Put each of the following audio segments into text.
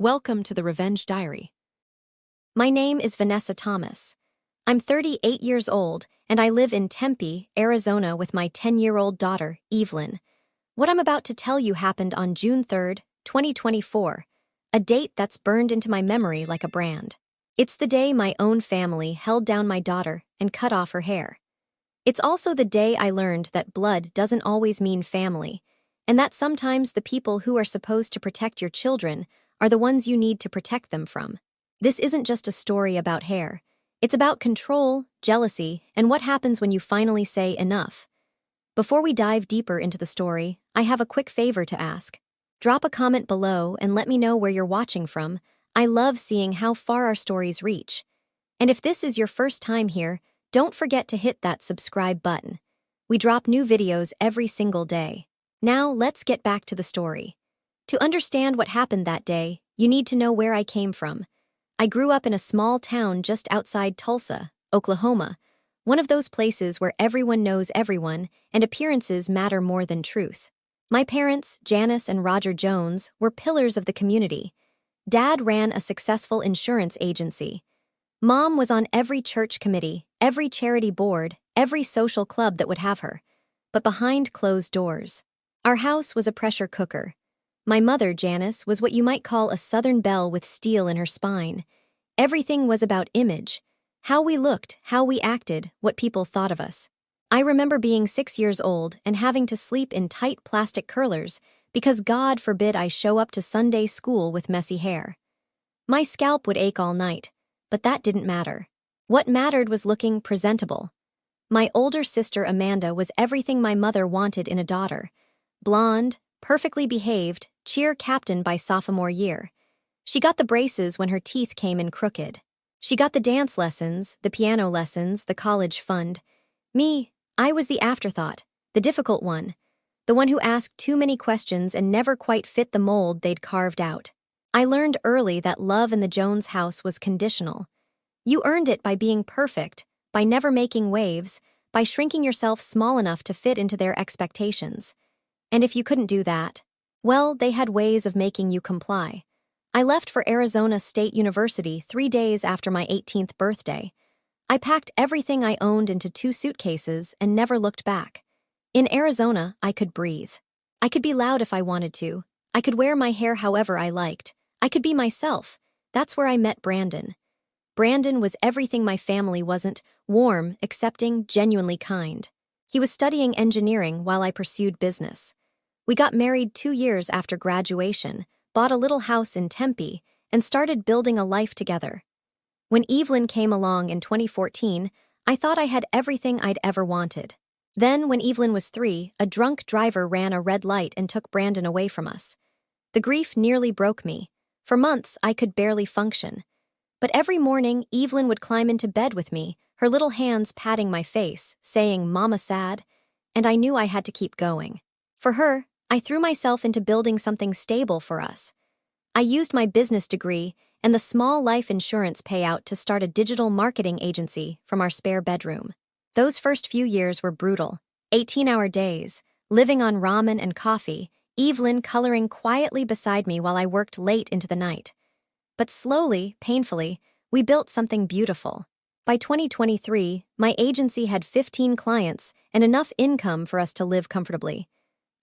Welcome to the Revenge Diary. My name is Vanessa Thomas. I'm 38 years old, and I live in Tempe, Arizona with my 10-year-old daughter, Evelyn. What I'm about to tell you happened on June 3rd, 2024, a date that's burned into my memory like a brand. It's the day my own family held down my daughter and cut off her hair. It's also the day I learned that blood doesn't always mean family, and that sometimes the people who are supposed to protect your children are the ones you need to protect them from. This isn't just a story about hair. It's about control, jealousy, and what happens when you finally say enough. Before we dive deeper into the story, I have a quick favor to ask. Drop a comment below and let me know where you're watching from. I love seeing how far our stories reach. And if this is your first time here, don't forget to hit that subscribe button. We drop new videos every single day. Now let's get back to the story. To understand what happened that day, you need to know where I came from. I grew up in a small town just outside Tulsa, Oklahoma, one of those places where everyone knows everyone and appearances matter more than truth. My parents, Janice and Roger Jones, were pillars of the community. Dad ran a successful insurance agency. Mom was on every church committee, every charity board, every social club that would have her. But behind closed doors, our house was a pressure cooker. My mother, Janice, was what you might call a Southern belle with steel in her spine. Everything was about image. How we looked, how we acted, what people thought of us. I remember being 6 years old and having to sleep in tight plastic curlers because God forbid I show up to Sunday school with messy hair. My scalp would ache all night, but that didn't matter. What mattered was looking presentable. My older sister Amanda was everything my mother wanted in a daughter. Blonde, perfectly behaved, cheer captain by sophomore year. She got the braces when her teeth came in crooked. She got the dance lessons, the piano lessons, the college fund. Me, I was the afterthought, the difficult one, the one who asked too many questions and never quite fit the mold they'd carved out. I learned early that love in the Jones house was conditional. You earned it by being perfect, by never making waves, by shrinking yourself small enough to fit into their expectations. And if you couldn't do that, well, they had ways of making you comply. I left for Arizona State University 3 days after my 18th birthday. I packed everything I owned into 2 suitcases and never looked back. In Arizona, I could breathe. I could be loud if I wanted to. I could wear my hair however I liked. I could be myself. That's where I met Brandon. Brandon was everything my family wasn't: warm, accepting, genuinely kind. He was studying engineering while I pursued business. We got married 2 years after graduation, bought a little house in Tempe, and started building a life together. When Evelyn came along in 2014, I thought I had everything I'd ever wanted. Then, when Evelyn was 3, a drunk driver ran a red light and took Brandon away from us. The grief nearly broke me. For months, I could barely function. But every morning, Evelyn would climb into bed with me, her little hands patting my face, saying, "Mama sad," and I knew I had to keep going. For her, I threw myself into building something stable for us. I used my business degree and the small life insurance payout to start a digital marketing agency from our spare bedroom. Those first few years were brutal. 18-hour days, living on ramen and coffee, Evelyn coloring quietly beside me while I worked late into the night. But slowly, painfully, we built something beautiful. By 2023, my agency had 15 clients and enough income for us to live comfortably.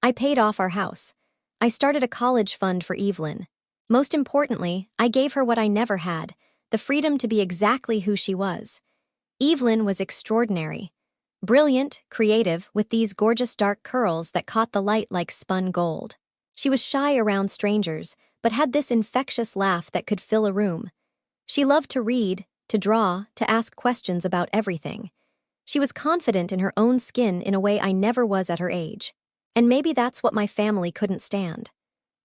I paid off our house. I started a college fund for Evelyn. Most importantly, I gave her what I never had, the freedom to be exactly who she was. Evelyn was extraordinary. Brilliant, creative, with these gorgeous dark curls that caught the light like spun gold. She was shy around strangers, but had this infectious laugh that could fill a room. She loved to read, to draw, to ask questions about everything. She was confident in her own skin in a way I never was at her age. And maybe that's what my family couldn't stand.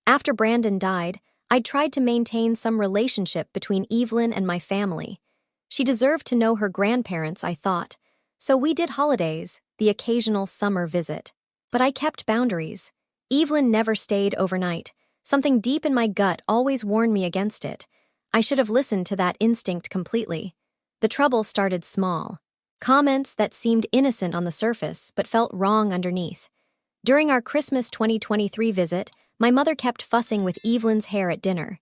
After Brandon died, I tried to maintain some relationship between Evelyn and my family. She deserved to know her grandparents, I thought. So we did holidays, the occasional summer visit. But I kept boundaries. Evelyn never stayed overnight. Something deep in my gut always warned me against it. I should have listened to that instinct completely. The trouble started small. Comments that seemed innocent on the surface but felt wrong underneath. During our Christmas 2023 visit, my mother kept fussing with Evelyn's hair at dinner.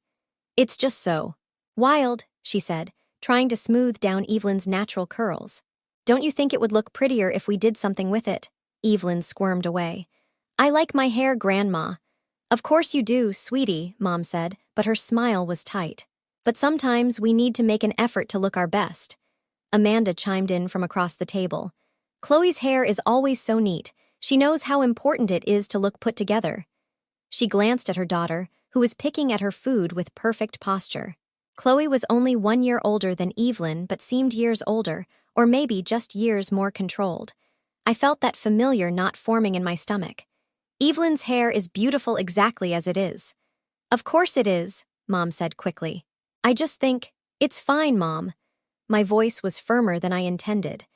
It's just so wild, she said, trying to smooth down Evelyn's natural curls. Don't you think it would look prettier if we did something with it? Evelyn squirmed away. I like my hair, Grandma. Of course you do, sweetie, Mom said, but her smile was tight. But sometimes we need to make an effort to look our best. Amanda chimed in from across the table. Chloe's hair is always so neat. She knows how important it is to look put together. She glanced at her daughter, who was picking at her food with perfect posture. Chloe was only 1 year older than Evelyn, but seemed years older, or maybe just years more controlled. I felt that familiar knot forming in my stomach. Evelyn's hair is beautiful exactly as it is. Of course it is, Mom said quickly. I just think, it's fine, Mom. My voice was firmer than I intended.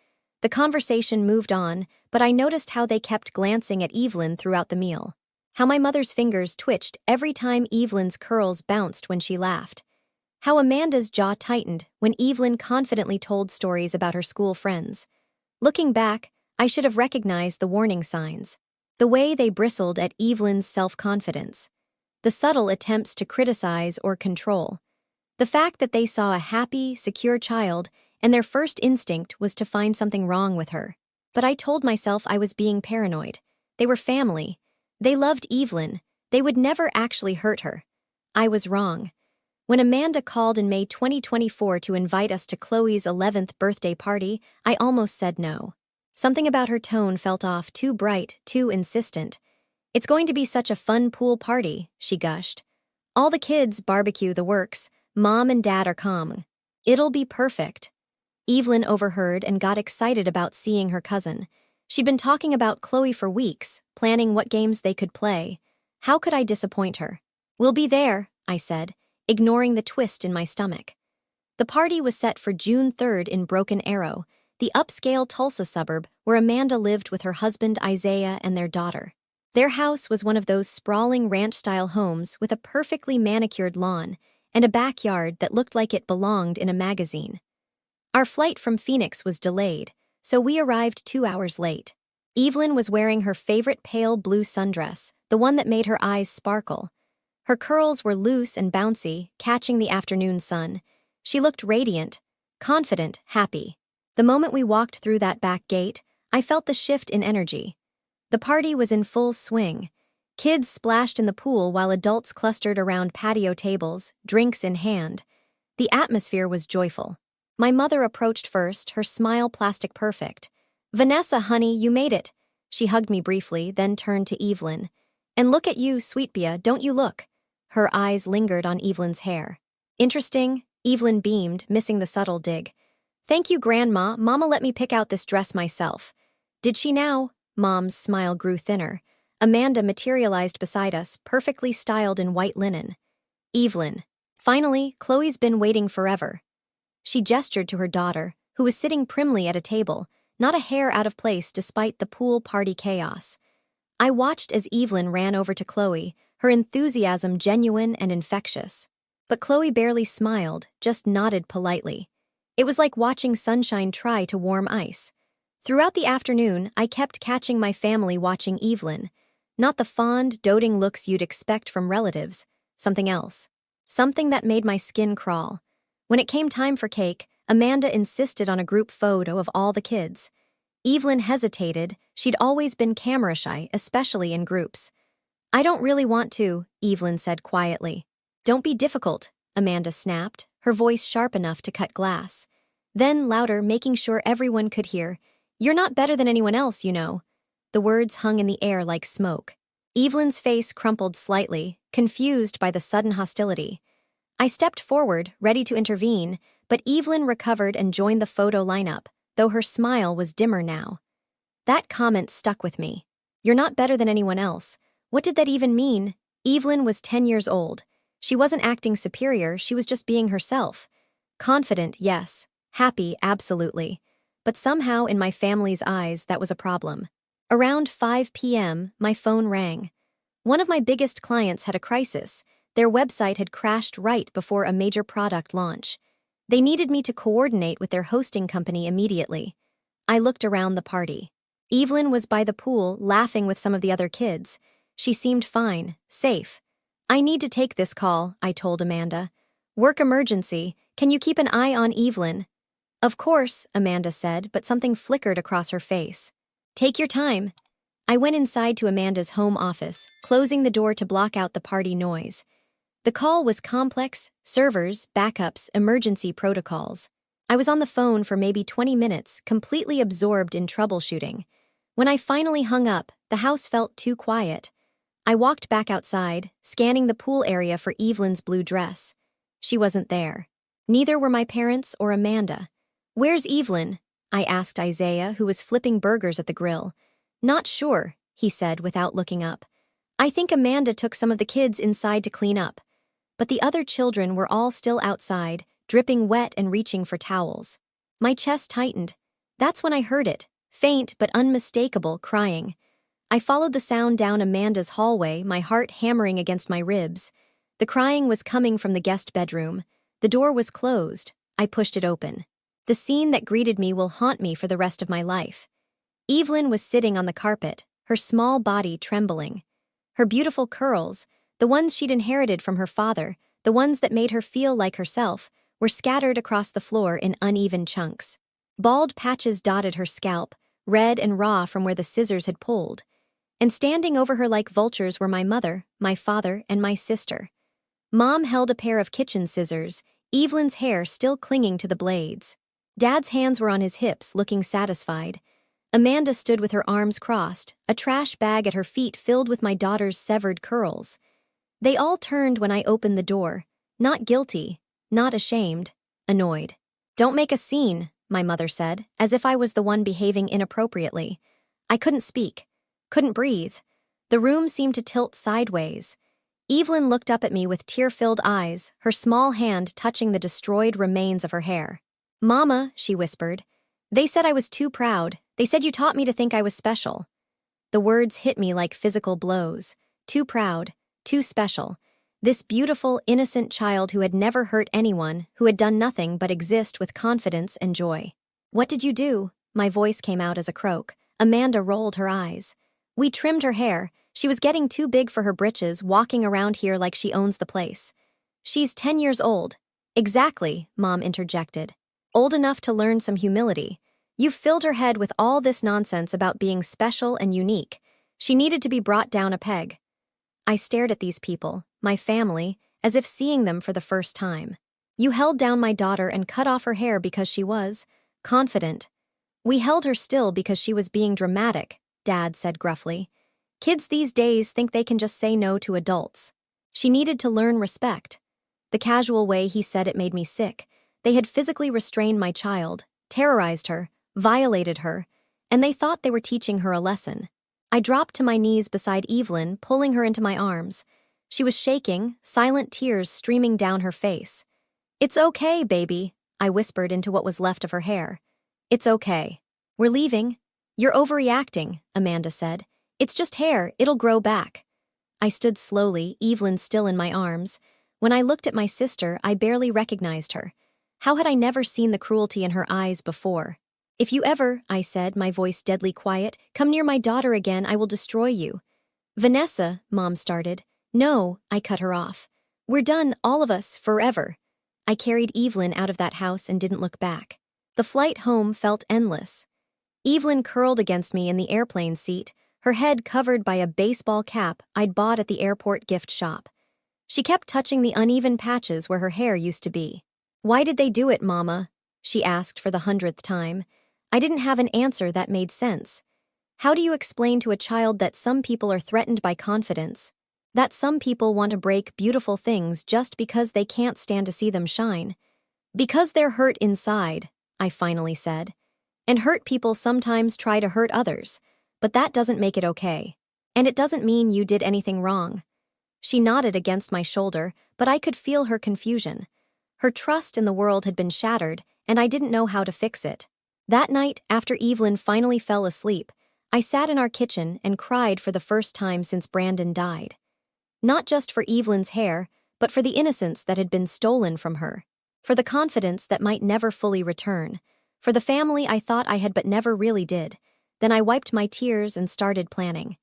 The conversation moved on, but I noticed how they kept glancing at Evelyn throughout the meal. How my mother's fingers twitched every time Evelyn's curls bounced when she laughed. How Amanda's jaw tightened when Evelyn confidently told stories about her school friends. Looking back, I should have recognized the warning signs. The way they bristled at Evelyn's self-confidence. The subtle attempts to criticize or control. The fact that they saw a happy, secure child and their first instinct was to find something wrong with her. But I told myself I was being paranoid. They were family. They loved Evelyn. They would never actually hurt her. I was wrong. When Amanda called in May 2024 to invite us to Chloe's 11th birthday party, I almost said no. Something about her tone felt off, too bright, too insistent. It's going to be such a fun pool party, she gushed. All the kids, barbecue, the works. Mom and Dad are calm. It'll be perfect. Evelyn overheard and got excited about seeing her cousin. She'd been talking about Chloe for weeks, planning what games they could play. How could I disappoint her? We'll be there, I said, ignoring the twist in my stomach. The party was set for June 3rd in Broken Arrow, the upscale Tulsa suburb where Amanda lived with her husband Isaiah and their daughter. Their house was one of those sprawling ranch-style homes with a perfectly manicured lawn and a backyard that looked like it belonged in a magazine. Our flight from Phoenix was delayed, so we arrived 2 hours late. Evelyn was wearing her favorite pale blue sundress, the one that made her eyes sparkle. Her curls were loose and bouncy, catching the afternoon sun. She looked radiant, confident, happy. The moment we walked through that back gate, I felt the shift in energy. The party was in full swing. Kids splashed in the pool while adults clustered around patio tables, drinks in hand. The atmosphere was joyful. My mother approached first, her smile plastic perfect. Vanessa, honey, you made it. She hugged me briefly, then turned to Evelyn. And look at you, sweet Bea, don't you look? Her eyes lingered on Evelyn's hair. Interesting, Evelyn beamed, missing the subtle dig. Thank you, Grandma. Mama let me pick out this dress myself. Did she now? Mom's smile grew thinner. Amanda materialized beside us, perfectly styled in white linen. Evelyn. Finally, Chloe's been waiting forever. She gestured to her daughter, who was sitting primly at a table, not a hair out of place despite the pool party chaos. I watched as Evelyn ran over to Chloe, her enthusiasm genuine and infectious. But Chloe barely smiled, just nodded politely. It was like watching sunshine try to warm ice. Throughout the afternoon, I kept catching my family watching Evelyn. Not the fond, doting looks you'd expect from relatives, something else. Something that made my skin crawl. When it came time for cake, Amanda insisted on a group photo of all the kids. Evelyn hesitated. She'd always been camera shy, especially in groups. I don't really want to, Evelyn said quietly. Don't be difficult, Amanda snapped, her voice sharp enough to cut glass. Then louder, making sure everyone could hear. You're not better than anyone else, you know. The words hung in the air like smoke. Evelyn's face crumpled slightly, confused by the sudden hostility. I stepped forward, ready to intervene, but Evelyn recovered and joined the photo lineup, though her smile was dimmer now. That comment stuck with me. You're not better than anyone else. What did that even mean? Evelyn was 10 years old. She wasn't acting superior, she was just being herself. Confident, yes. Happy, absolutely. But somehow in my family's eyes, that was a problem. Around 5 p.m., my phone rang. One of my biggest clients had a crisis. Their website had crashed right before a major product launch. They needed me to coordinate with their hosting company immediately. I looked around the party. Evelyn was by the pool, laughing with some of the other kids. She seemed fine, safe. I need to take this call, I told Amanda. Work emergency. Can you keep an eye on Evelyn? Of course, Amanda said, but something flickered across her face. Take your time. I went inside to Amanda's home office, closing the door to block out the party noise. The call was complex: servers, backups, emergency protocols. I was on the phone for maybe 20 minutes, completely absorbed in troubleshooting. When I finally hung up, the house felt too quiet. I walked back outside, scanning the pool area for Evelyn's blue dress. She wasn't there. Neither were my parents or Amanda. Where's Evelyn? I asked Isaiah, who was flipping burgers at the grill. Not sure, he said without looking up. I think Amanda took some of the kids inside to clean up. But the other children were all still outside, dripping wet and reaching for towels. My chest tightened. That's when I heard it, faint but unmistakable, crying. I followed the sound down Amanda's hallway, my heart hammering against my ribs. The crying was coming from the guest bedroom. The door was closed. I pushed it open. The scene that greeted me will haunt me for the rest of my life. Evelyn was sitting on the carpet, her small body trembling. Her beautiful curls, the ones she'd inherited from her father, the ones that made her feel like herself, were scattered across the floor in uneven chunks. Bald patches dotted her scalp, red and raw from where the scissors had pulled. And standing over her like vultures were my mother, my father, and my sister. Mom held a pair of kitchen scissors, Evelyn's hair still clinging to the blades. Dad's hands were on his hips, looking satisfied. Amanda stood with her arms crossed, a trash bag at her feet filled with my daughter's severed curls. They all turned when I opened the door, not guilty, not ashamed, annoyed. Don't make a scene, my mother said, as if I was the one behaving inappropriately. I couldn't speak, couldn't breathe. The room seemed to tilt sideways. Evelyn looked up at me with tear-filled eyes, her small hand touching the destroyed remains of her hair. Mama, she whispered. They said I was too proud. They said you taught me to think I was special. The words hit me like physical blows. Too proud, too special. This beautiful, innocent child who had never hurt anyone, who had done nothing but exist with confidence and joy. What did you do? My voice came out as a croak. Amanda rolled her eyes. We trimmed her hair. She was getting too big for her britches, walking around here like she owns the place. She's 10 years old. Exactly, Mom interjected. Old enough to learn some humility. You've filled her head with all this nonsense about being special and unique. She needed to be brought down a peg. I stared at these people, my family, as if seeing them for the first time. You held down my daughter and cut off her hair because she was confident. We held her still because she was being dramatic, Dad said gruffly. Kids these days think they can just say no to adults. She needed to learn respect. The casual way he said it made me sick. They had physically restrained my child, terrorized her, violated her, and they thought they were teaching her a lesson. I dropped to my knees beside Evelyn, pulling her into my arms. She was shaking, silent tears streaming down her face. It's okay, baby, I whispered into what was left of her hair. It's okay. We're leaving. You're overreacting, Amanda said. It's just hair, it'll grow back. I stood slowly, Evelyn still in my arms. When I looked at my sister, I barely recognized her. How had I never seen the cruelty in her eyes before? If you ever, I said, my voice deadly quiet, come near my daughter again, I will destroy you. Vanessa, Mom started. No, I cut her off. We're done, all of us, forever. I carried Evelyn out of that house and didn't look back. The flight home felt endless. Evelyn curled against me in the airplane seat, her head covered by a baseball cap I'd bought at the airport gift shop. She kept touching the uneven patches where her hair used to be. Why did they do it, Mama? She asked for the 100th time. I didn't have an answer that made sense. How do you explain to a child that some people are threatened by confidence? That some people want to break beautiful things just because they can't stand to see them shine? Because they're hurt inside, I finally said. And hurt people sometimes try to hurt others, but that doesn't make it okay. And it doesn't mean you did anything wrong. She nodded against my shoulder, but I could feel her confusion. Her trust in the world had been shattered, and I didn't know how to fix it. That night, after Evelyn finally fell asleep, I sat in our kitchen and cried for the first time since Brandon died. Not just for Evelyn's hair, but for the innocence that had been stolen from her. For the confidence that might never fully return. For the family I thought I had but never really did. Then I wiped my tears and started planning.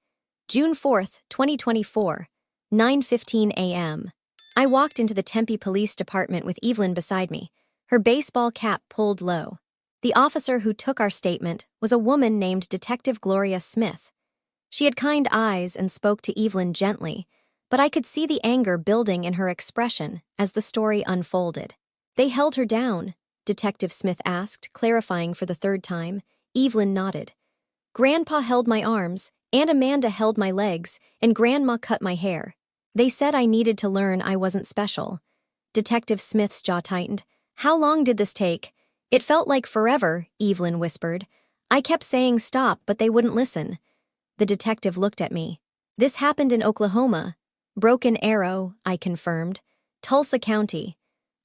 June 4th, 2024, 9:15 a.m. I walked into the Tempe Police Department with Evelyn beside me, her baseball cap pulled low. The officer who took our statement was a woman named Detective Gloria Smith. She had kind eyes and spoke to Evelyn gently, but I could see the anger building in her expression as the story unfolded. "They held her down," Detective Smith asked, clarifying for the third time. Evelyn nodded. "Grandpa held my arms, and Amanda held my legs, and Grandma cut my hair. They said I needed to learn I wasn't special." Detective Smith's jaw tightened. "How long did this take?" "It felt like forever," Evelyn whispered. "I kept saying stop, but they wouldn't listen." The detective looked at me. "This happened in Oklahoma." "Broken Arrow," I confirmed. "Tulsa County."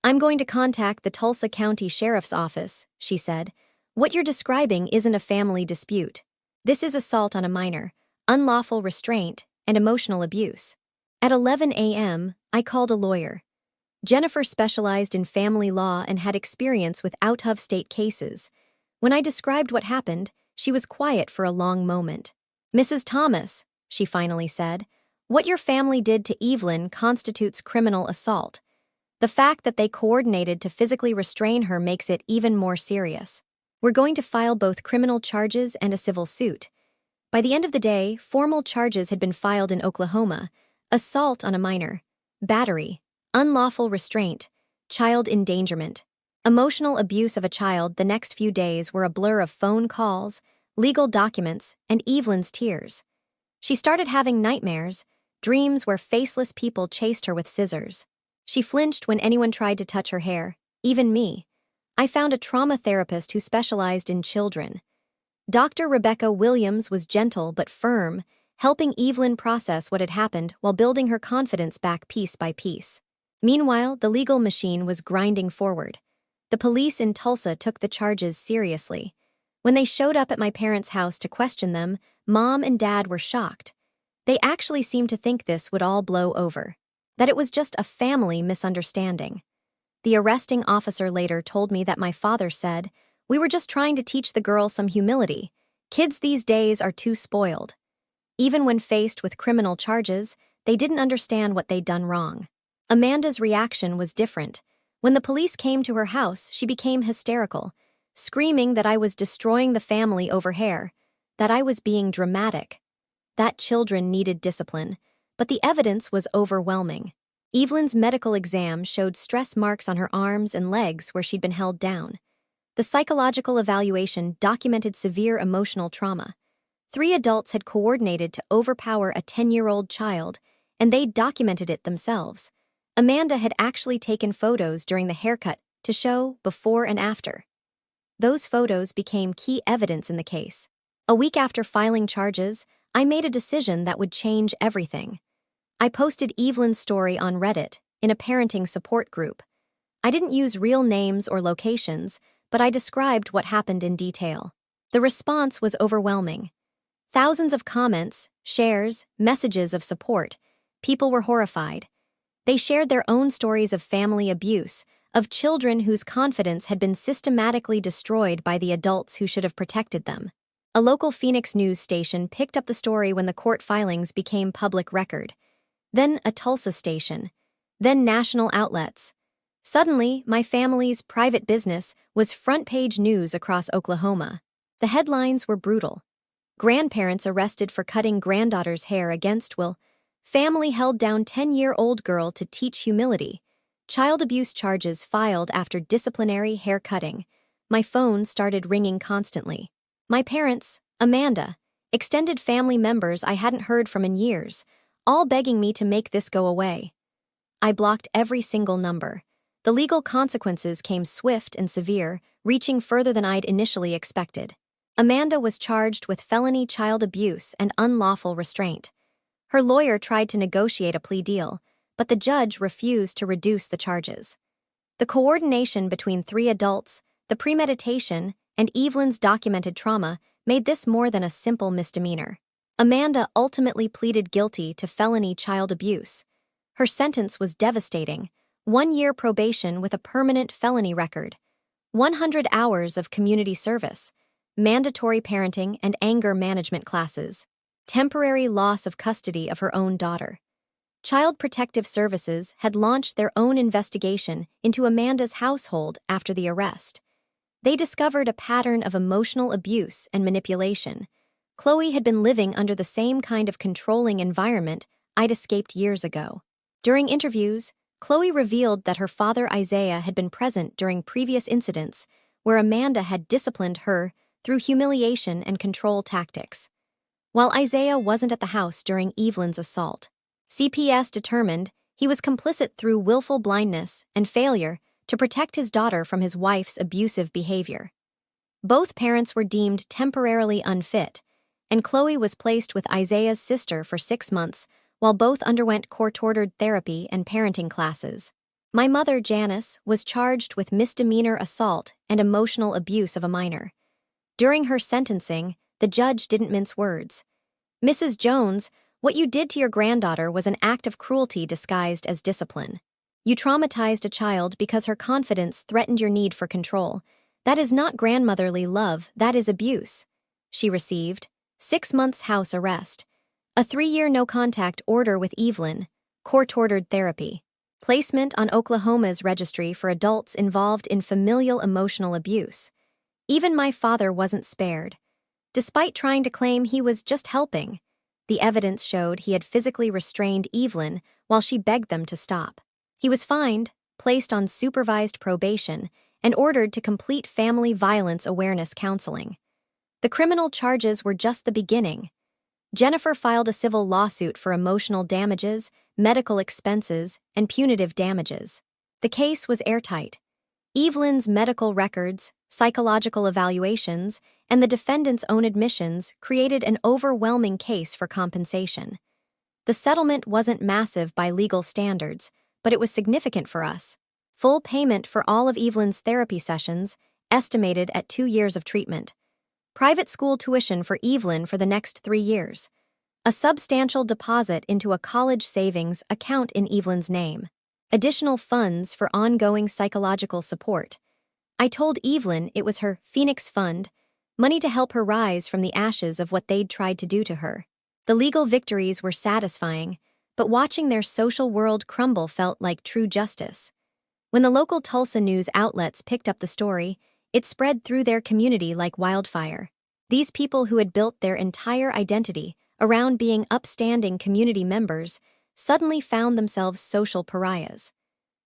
"I'm going to contact the Tulsa County Sheriff's Office," she said. "What you're describing isn't a family dispute. This is assault on a minor, unlawful restraint, and emotional abuse." At 11 a.m., I called a lawyer. Jennifer specialized in family law and had experience with out-of-state cases. When I described what happened, she was quiet for a long moment. "Mrs. Thomas," she finally said, "what your family did to Evelyn constitutes criminal assault. The fact that they coordinated to physically restrain her makes it even more serious. We're going to file both criminal charges and a civil suit." By the end of the day, formal charges had been filed in Oklahoma: assault on a minor, battery, unlawful restraint, child endangerment. Emotional abuse of a child the next few days were a blur of phone calls, legal documents, and Evelyn's tears. She started having nightmares, dreams where faceless people chased her with scissors. She flinched when anyone tried to touch her hair, even me. I found a trauma therapist who specialized in children. Dr. Rebecca Williams was gentle but firm, helping Evelyn process what had happened while building her confidence back piece by piece. Meanwhile, the legal machine was grinding forward. The police in Tulsa took the charges seriously. When they showed up at my parents' house to question them, Mom and Dad were shocked. They actually seemed to think this would all blow over, that it was just a family misunderstanding. The arresting officer later told me that my father said, "We were just trying to teach the girl some humility. Kids these days are too spoiled." Even when faced with criminal charges, they didn't understand what they'd done wrong. Amanda's reaction was different. When the police came to her house, she became hysterical, screaming that I was destroying the family over hair, that I was being dramatic, that children needed discipline, but the evidence was overwhelming. Evelyn's medical exam showed stress marks on her arms and legs where she'd been held down. The psychological evaluation documented severe emotional trauma. 3 adults had coordinated to overpower a 10-year-old child, and they documented it themselves. Amanda had actually taken photos during the haircut to show before and after. Those photos became key evidence in the case. A week after filing charges, I made a decision that would change everything. I posted Evelyn's story on Reddit, in a parenting support group. I didn't use real names or locations, but I described what happened in detail. The response was overwhelming. Thousands of comments, shares, messages of support. People were horrified. They shared their own stories of family abuse, of children whose confidence had been systematically destroyed by the adults who should have protected them. A local Phoenix news station picked up the story when the court filings became public record. Then a Tulsa station. Then national outlets. Suddenly, my family's private business was front-page news across Oklahoma. The headlines were brutal. Grandparents arrested for cutting granddaughter's hair against will. Family held down 10-year-old girl to teach humility. Child abuse charges filed after disciplinary hair cutting. My phone started ringing constantly. My parents, Amanda, extended family members I hadn't heard from in years, all begging me to make this go away. I blocked every single number. The legal consequences came swift and severe, reaching further than I'd initially expected. Amanda was charged with felony child abuse and unlawful restraint. Her lawyer tried to negotiate a plea deal, but the judge refused to reduce the charges. The coordination between 3 adults, the premeditation, and Evelyn's documented trauma made this more than a simple misdemeanor. Amanda ultimately pleaded guilty to felony child abuse. Her sentence was devastating: 1-year probation with a permanent felony record, 100 hours of community service, mandatory parenting and anger management classes, temporary loss of custody of her own daughter. Child Protective Services had launched their own investigation into Amanda's household after the arrest. They discovered a pattern of emotional abuse and manipulation. Chloe had been living under the same kind of controlling environment I'd escaped years ago. During interviews, Chloe revealed that her father Isaiah had been present during previous incidents where Amanda had disciplined her through humiliation and control tactics. While Isaiah wasn't at the house during Evelyn's assault, CPS determined he was complicit through willful blindness and failure to protect his daughter from his wife's abusive behavior. Both parents were deemed temporarily unfit, and Chloe was placed with Isaiah's sister for 6 months while both underwent court-ordered therapy and parenting classes. My mother, Janice, was charged with misdemeanor assault and emotional abuse of a minor. During her sentencing, the judge didn't mince words. "Mrs. Jones, what you did to your granddaughter was an act of cruelty disguised as discipline. You traumatized a child because her confidence threatened your need for control. That is not grandmotherly love, that is abuse." She received 6 months house arrest, a 3-year no-contact order with Evelyn, court-ordered therapy, placement on Oklahoma's registry for adults involved in familial emotional abuse. Even my father wasn't spared. Despite trying to claim he was just helping, the evidence showed he had physically restrained Evelyn while she begged them to stop. He was fined, placed on supervised probation, and ordered to complete family violence awareness counseling. The criminal charges were just the beginning. Jennifer filed a civil lawsuit for emotional damages, medical expenses, and punitive damages. The case was airtight. Evelyn's medical records, psychological evaluations, and the defendant's own admissions created an overwhelming case for compensation. The settlement wasn't massive by legal standards, but it was significant for us. Full payment for all of Evelyn's therapy sessions, estimated at 2 years of treatment. Private school tuition for Evelyn for the next 3 years. A substantial deposit into a college savings account in Evelyn's name. Additional funds for ongoing psychological support. I told Evelyn it was her Phoenix Fund, money to help her rise from the ashes of what they'd tried to do to her. The legal victories were satisfying, but watching their social world crumble felt like true justice. When the local Tulsa news outlets picked up the story, it spread through their community like wildfire. These people who had built their entire identity around being upstanding community members suddenly found themselves social pariahs.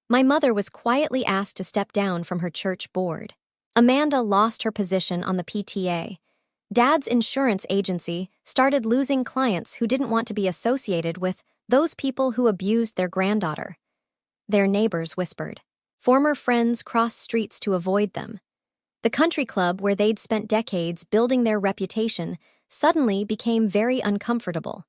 My mother was quietly asked to step down from her church board. Amanda lost her position on the PTA. Dad's insurance agency started losing clients who didn't want to be associated with those people who abused their granddaughter. Their neighbors whispered. Former friends crossed streets to avoid them. The country club where they'd spent decades building their reputation suddenly became very uncomfortable.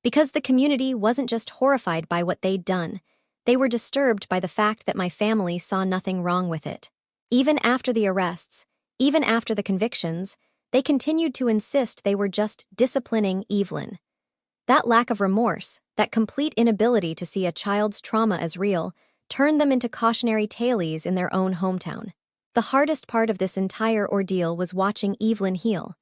Because the community wasn't just horrified by what they'd done, they were disturbed by the fact that my family saw nothing wrong with it. Even after the arrests, even after the convictions, they continued to insist they were just disciplining Evelyn. That lack of remorse, that complete inability to see a child's trauma as real, turned them into cautionary tales in their own hometown. The hardest part of this entire ordeal was watching Evelyn heal.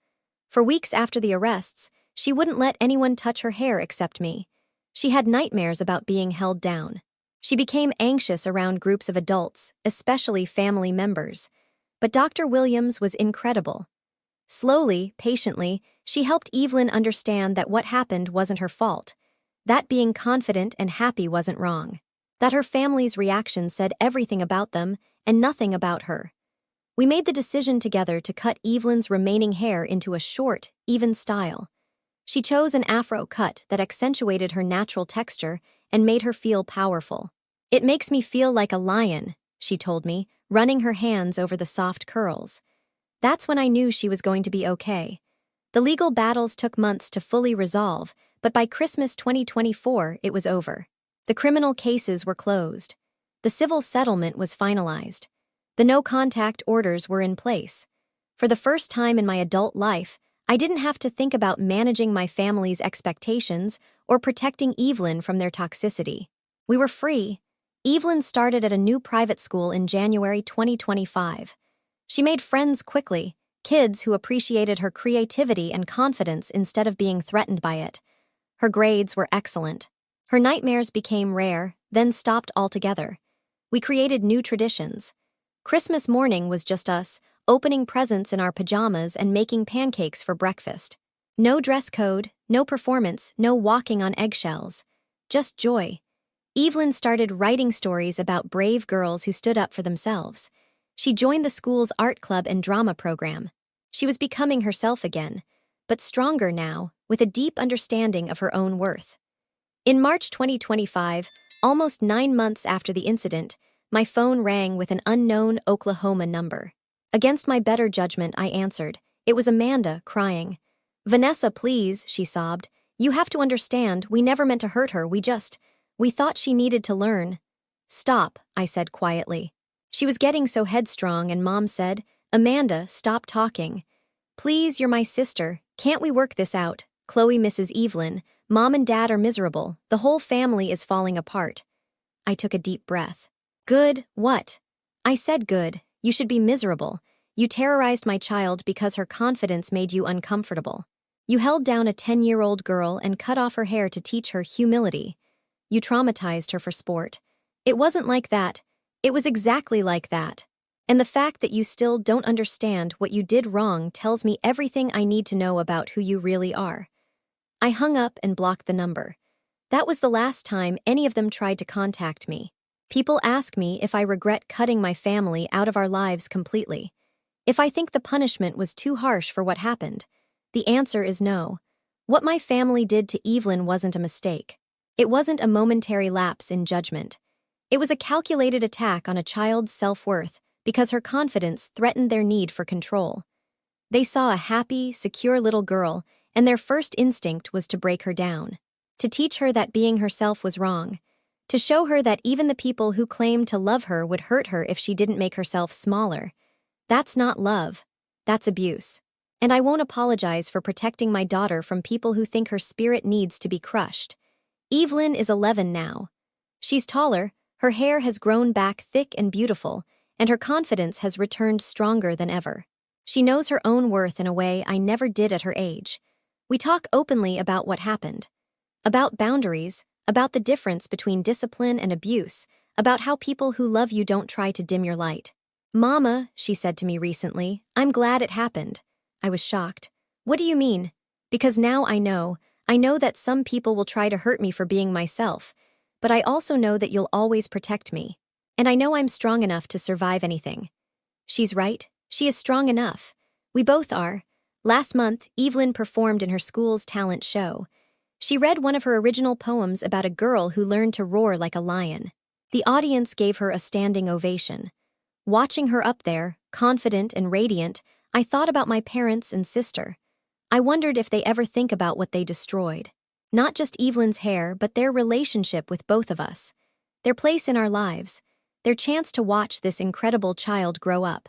For weeks after the arrests, she wouldn't let anyone touch her hair except me. She had nightmares about being held down. She became anxious around groups of adults, especially family members. But Dr. Williams was incredible. Slowly, patiently, she helped Evelyn understand that what happened wasn't her fault, that being confident and happy wasn't wrong, that her family's reaction said everything about them and nothing about her. We made the decision together to cut Evelyn's remaining hair into a short, even style. She chose an afro cut that accentuated her natural texture and made her feel powerful. "It makes me feel like a lion," she told me, running her hands over the soft curls. That's when I knew she was going to be okay. The legal battles took months to fully resolve, but by Christmas 2024, it was over. The criminal cases were closed. The civil settlement was finalized. The no-contact orders were in place. For the first time in my adult life, I didn't have to think about managing my family's expectations or protecting Evelyn from their toxicity. We were free. Evelyn started at a new private school in January 2025. She made friends quickly, kids who appreciated her creativity and confidence instead of being threatened by it. Her grades were excellent. Her nightmares became rare, then stopped altogether. We created new traditions. Christmas morning was just us, opening presents in our pajamas and making pancakes for breakfast. No dress code, no performance, no walking on eggshells. Just joy. Evelyn started writing stories about brave girls who stood up for themselves. She joined the school's art club and drama program. She was becoming herself again, but stronger now, with a deep understanding of her own worth. In March 2025, almost 9 months after the incident, my phone rang with an unknown Oklahoma number. Against my better judgment, I answered. It was Amanda, crying. "Vanessa, please," she sobbed. "You have to understand, we never meant to hurt her, we thought she needed to learn." "Stop," I said quietly. She was getting so headstrong and Mom said, "Amanda, stop talking. Please, you're my sister. Can't we work this out? Chloe misses Evelyn. Mom and Dad are miserable. The whole family is falling apart." I took a deep breath. "Good, what?" I said good. You should be miserable. You terrorized my child because her confidence made you uncomfortable. You held down a 10-year-old girl and cut off her hair to teach her humility. You traumatized her for sport. It wasn't like that. It was exactly like that. And the fact that you still don't understand what you did wrong tells me everything I need to know about who you really are. I hung up and blocked the number. That was the last time any of them tried to contact me. People ask me if I regret cutting my family out of our lives completely. If I think the punishment was too harsh for what happened. The answer is no. What my family did to Evelyn wasn't a mistake. It wasn't a momentary lapse in judgment. It was a calculated attack on a child's self-worth because her confidence threatened their need for control. They saw a happy, secure little girl, and their first instinct was to break her down, to teach her that being herself was wrong, to show her that even the people who claimed to love her would hurt her if she didn't make herself smaller. That's not love. That's abuse. And I won't apologize for protecting my daughter from people who think her spirit needs to be crushed. Evelyn is 11 now. She's taller, her hair has grown back thick and beautiful, and her confidence has returned stronger than ever. She knows her own worth in a way I never did at her age. We talk openly about what happened. About boundaries, about the difference between discipline and abuse, about how people who love you don't try to dim your light. "Mama," she said to me recently, "I'm glad it happened." I was shocked. "What do you mean?" "Because now I know that some people will try to hurt me for being myself, but I also know that you'll always protect me. And I know I'm strong enough to survive anything." She's right. She is strong enough. We both are. Last month, Evelyn performed in her school's talent show. She read one of her original poems about a girl who learned to roar like a lion. The audience gave her a standing ovation. Watching her up there, confident and radiant, I thought about my parents and sister. I wondered if they ever think about what they destroyed. Not just Evelyn's hair, but their relationship with both of us. Their place in our lives. Their chance to watch this incredible child grow up.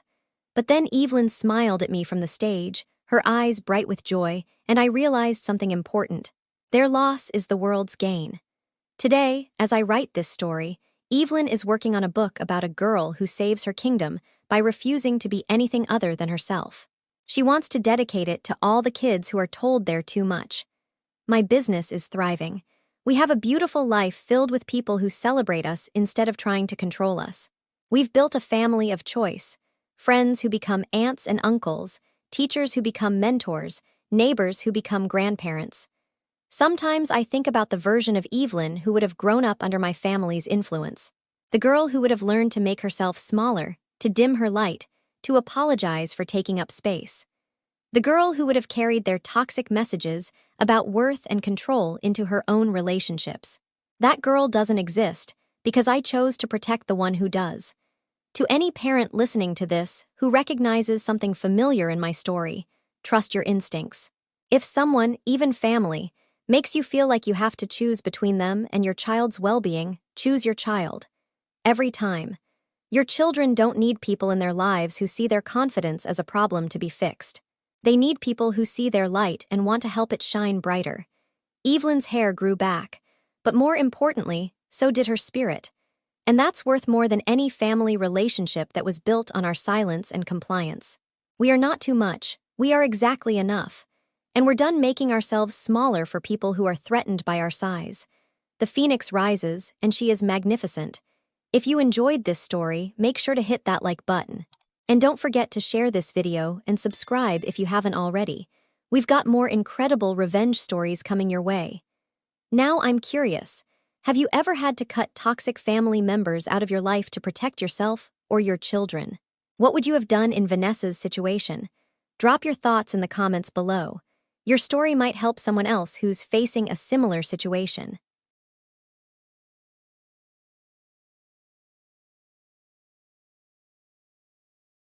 But then Evelyn smiled at me from the stage, her eyes bright with joy, and I realized something important. Their loss is the world's gain. Today, as I write this story, Evelyn is working on a book about a girl who saves her kingdom by refusing to be anything other than herself. She wants to dedicate it to all the kids who are told they're too much. My business is thriving. We have a beautiful life filled with people who celebrate us instead of trying to control us. We've built a family of choice, friends who become aunts and uncles, teachers who become mentors, neighbors who become grandparents. Sometimes I think about the version of Evelyn who would have grown up under my family's influence. The girl who would have learned to make herself smaller, to dim her light, to apologize for taking up space. The girl who would have carried their toxic messages about worth and control into her own relationships. That girl doesn't exist because I chose to protect the one who does. To any parent listening to this who recognizes something familiar in my story, trust your instincts. If someone, even family, makes you feel like you have to choose between them and your child's well-being, choose your child. Every time. Your children don't need people in their lives who see their confidence as a problem to be fixed. They need people who see their light and want to help it shine brighter. Evelyn's hair grew back, but more importantly, so did her spirit. And that's worth more than any family relationship that was built on our silence and compliance. We are not too much, we are exactly enough. And we're done making ourselves smaller for people who are threatened by our size. The phoenix rises, and she is magnificent. If you enjoyed this story, make sure to hit that like button. And don't forget to share this video and subscribe if you haven't already. We've got more incredible revenge stories coming your way. Now I'm curious. Have you ever had to cut toxic family members out of your life to protect yourself or your children? What would you have done in Vanessa's situation? Drop your thoughts in the comments below. Your story might help someone else who's facing a similar situation.